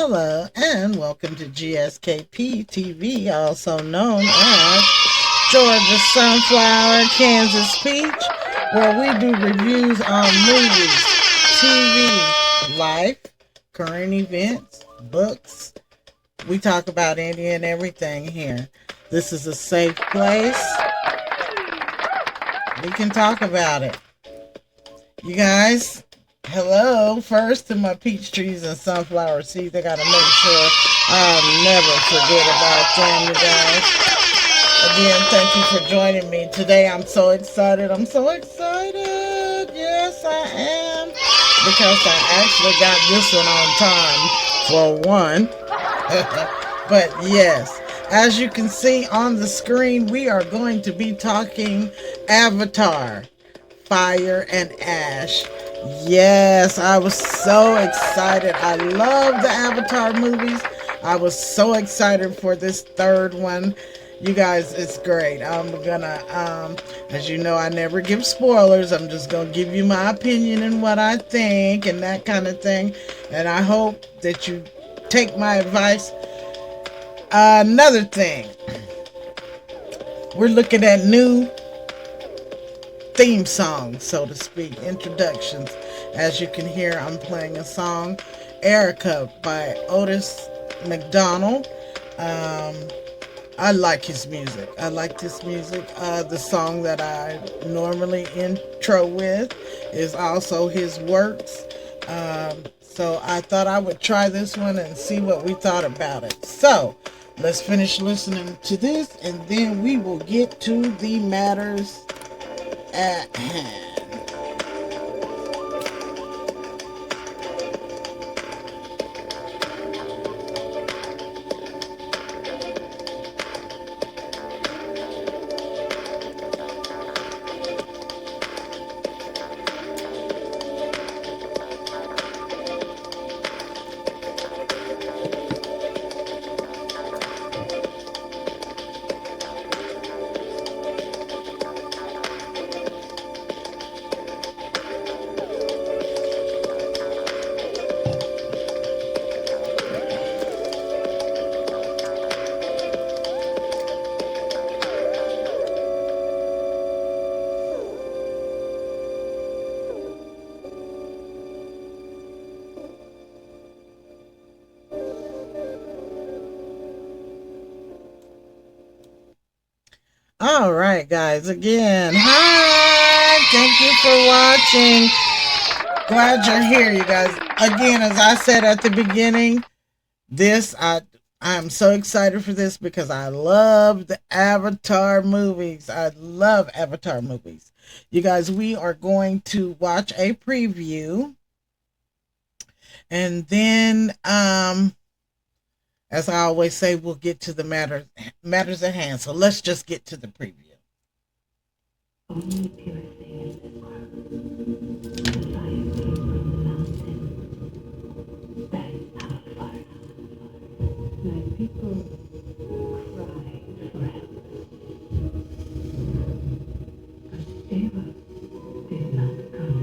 Hello and welcome to GSKP TV, also known as Georgia Sunflower Kansas Peach, where we do reviews on movies, TV, life, current events, books. We talk about any and everything here. This is a safe place. We can talk about it. You guys, hello. First to my peach trees and sunflower seeds. I gotta make sure I never forget about them, you guys. Again, thank you for joining me today. I'm so excited. I'm so excited. Yes, I am. Because I actually got this one on time, for one. But yes, as you can see on the screen, we are going to be talking Avatar, Fire and Ash. Yes, I was so excited. I love the Avatar movies. I was so excited for this third one. You guys, it's great. I'm gonna, as you know, I never give spoilers. I'm just gonna give you my opinion and what I think and that kind of thing. And I hope that you take my advice. Another thing, we're looking at new theme songs, so to speak, introductions. As you can hear, I'm playing a song, Erica by Otis McDonald. I like his music. I like this music. The song that I normally intro with is also his works. So I thought I would try this one and see what we thought about it. So let's finish listening to this and then we will get to the matters at hand. All right, guys. Again, hi. Thank you for watching. Glad you're here, you guys. Again, as I said at the beginning, this I'm so excited for this because I love the Avatar movies. I love Avatar movies. You guys, we are going to watch a preview, and then as I always say, we'll get to the matters at hand. So let's just get to the preview. Only pure thing in this world. The fire came from the mountain. That is Avatar. My people cry for help. But Eva did not come.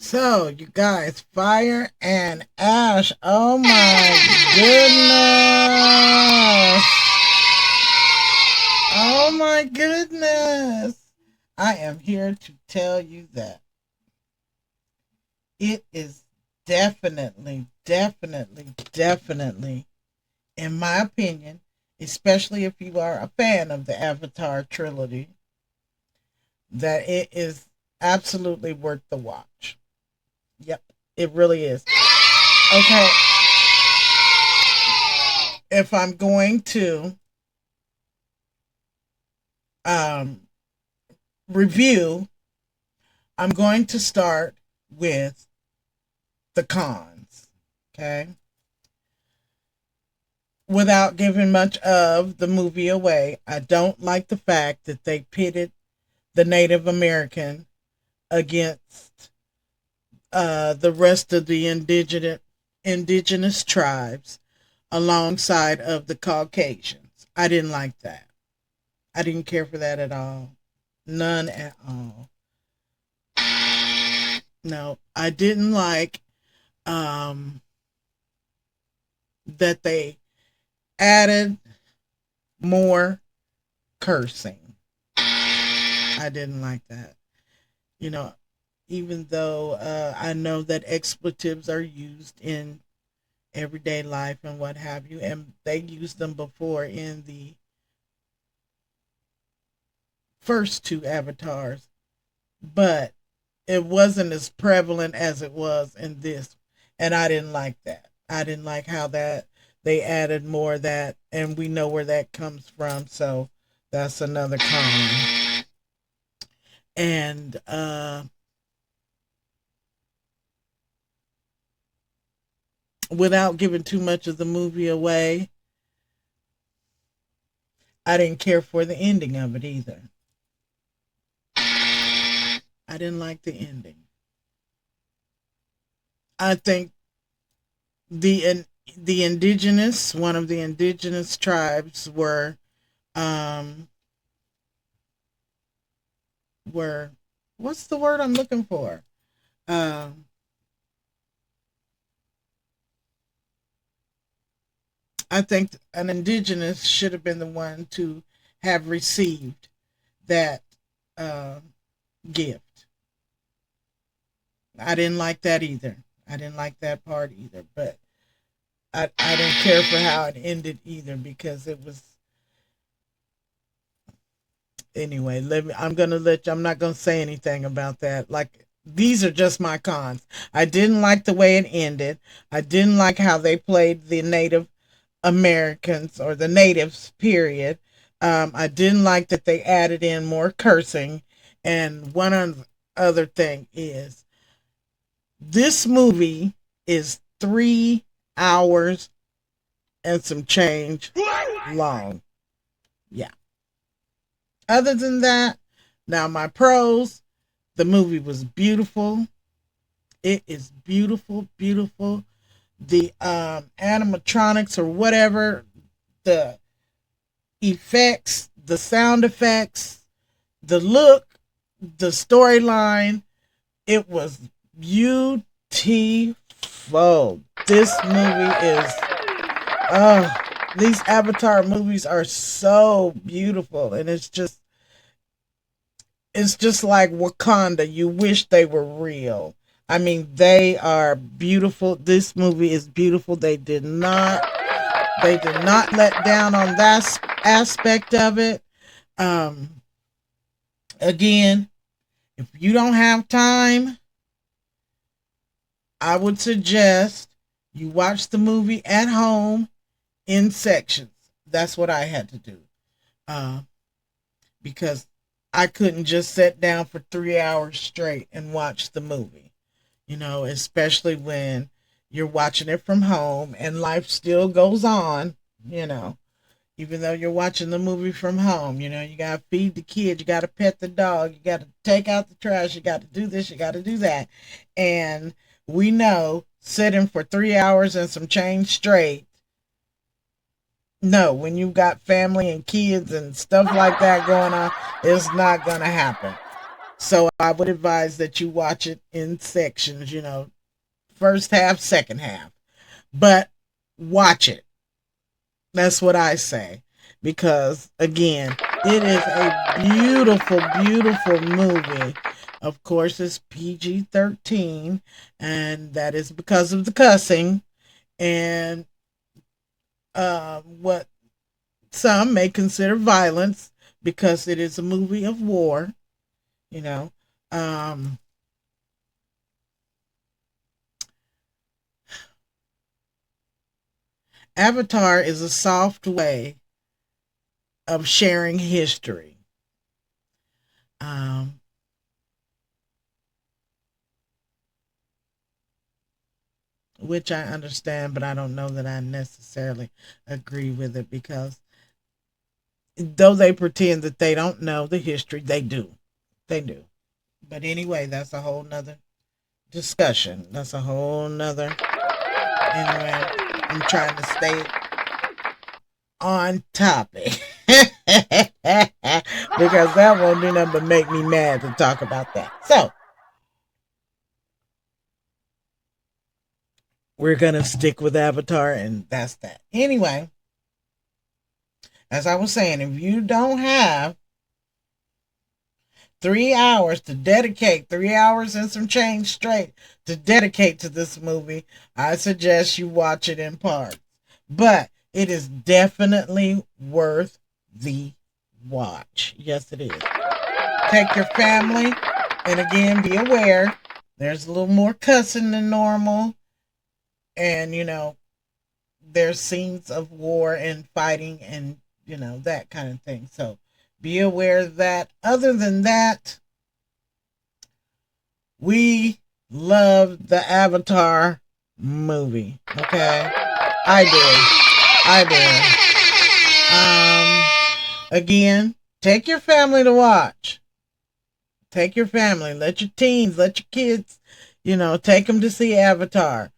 So, you guys, Fire and Ash. Oh my goodness. Oh my goodness. I am here to tell you that it is definitely, in my opinion, especially if you are a fan of the Avatar trilogy, that it is absolutely worth the watch. Yep, it really is. Okay, if I'm going to um, review, I'm going to start with the cons. Okay, without giving much of the movie away, I don't like the fact that they pitted the Native American against the rest of the indigenous tribes alongside of the Caucasians. I didn't like that. I didn't care for that at all. None at all. No, I didn't like um, that they added more cursing. I didn't like that. You know, even though I know that expletives are used in everyday life and what have you, and they used them before in the first two avatars, but it wasn't as prevalent as it was in this, and I didn't like that. I didn't like how that they added more of that, and we know where that comes from, so that's another con. And without giving too much of the movie away, I didn't care for the ending of it either. I didn't like the ending. I think the the indigenous one of the indigenous tribes um were what's the word I'm looking for? Um I think an indigenous should have been the one to have received that uh, gift. I didn't like that either. I didn't like that part either. But I didn't care for how it ended either because it was anyway. I'm not gonna say anything about that. Like these are just my cons. I didn't like the way it ended. I didn't like how they played the Native Americans or the natives, period. I didn't like that they added in more cursing. And other thing is, this movie is 3 hours and some change long. Yeah. Other than that, now my pros, the movie was beautiful. It is beautiful. The animatronics or whatever, the effects, the sound effects, the look, the storyline, it was beautiful. This movie is oh, these Avatar movies are so beautiful and it's just like Wakanda. You wish they were real. I mean, they are beautiful. This movie is beautiful. They did not let down on that aspect of it. Um Again, if you don't have time, I would suggest you watch the movie at home in sections. That's what I had to do. Uh, because I couldn't just sit down for 3 hours straight and watch the movie. Especially when you're watching it from home and life still goes on, you know. Even though you're watching the movie from home, you got to feed the kids, you got to pet the dog, you got to take out the trash, you got to do this, you got to do that. And we know sitting for 3 hours and some change straight, no, when you got family and kids and stuff like that going on, it's not going to happen. So I would advise that you watch it in sections, first half, second half. But watch it. That's what I say. Because, again, it is a beautiful, beautiful movie. Of course, it's PG 13, and that is because of the cussing and what some may consider violence because it is a movie of war, you know. Um, Avatar is a soft way of sharing history. Um, which I understand, but I don't know that I necessarily agree with it because though they pretend that they don't know the history, they do. They do. But anyway, that's a whole nother discussion. That's a whole nother. Anyway, I'm trying to stay on topic because that won't do nothing but make me mad to talk about that. So, we're going to stick with Avatar, and that's that. Anyway, as I was saying, if you don't have 3 hours to dedicate, 3 hours and some change straight to dedicate to this movie, I suggest you watch it in parts. But it is definitely worth the watch. Yes, it is. Take your family, and again, be aware there's a little more cussing than normal. And, there's scenes of war and fighting and, that kind of thing. So be aware of that. Other than that, we love the Avatar movie. Okay? I do. Again, take your family to watch. Take your family. Let your teens, let your kids, take them to see Avatar.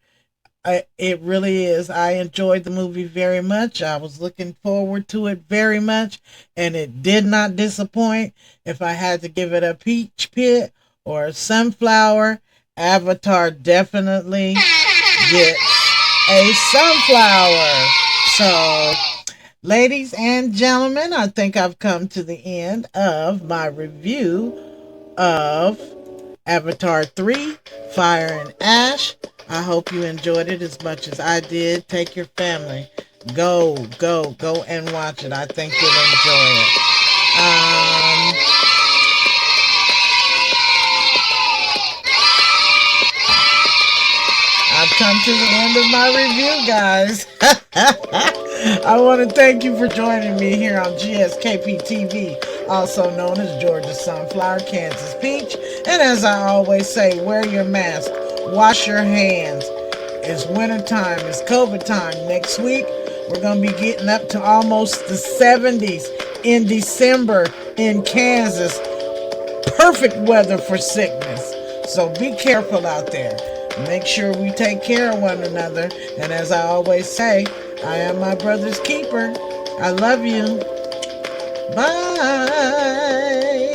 It really is. I enjoyed the movie very much. I was looking forward to it very much, and it did not disappoint. If I had to give it a peach pit or a sunflower, Avatar definitely gets a sunflower. So, ladies and gentlemen, I think I've come to the end of my review of Avatar 3 Fire and Ash. I hope you enjoyed it as much as I did. Take your family. Go and watch it. I think you'll enjoy it. I've come to the end of my review, guys. I want to thank you for joining me here on GSKP TV, also known as Georgia Sunflower, Kansas Peach. And as I always say, wear your mask, wash your hands. It's winter time, it's COVID time. Next week, we're going to be getting up to almost the 70s in December in Kansas. Perfect weather for sickness. So be careful out there. Make sure we take care of one another. And as I always say, I am my brother's keeper. I love you. Bye.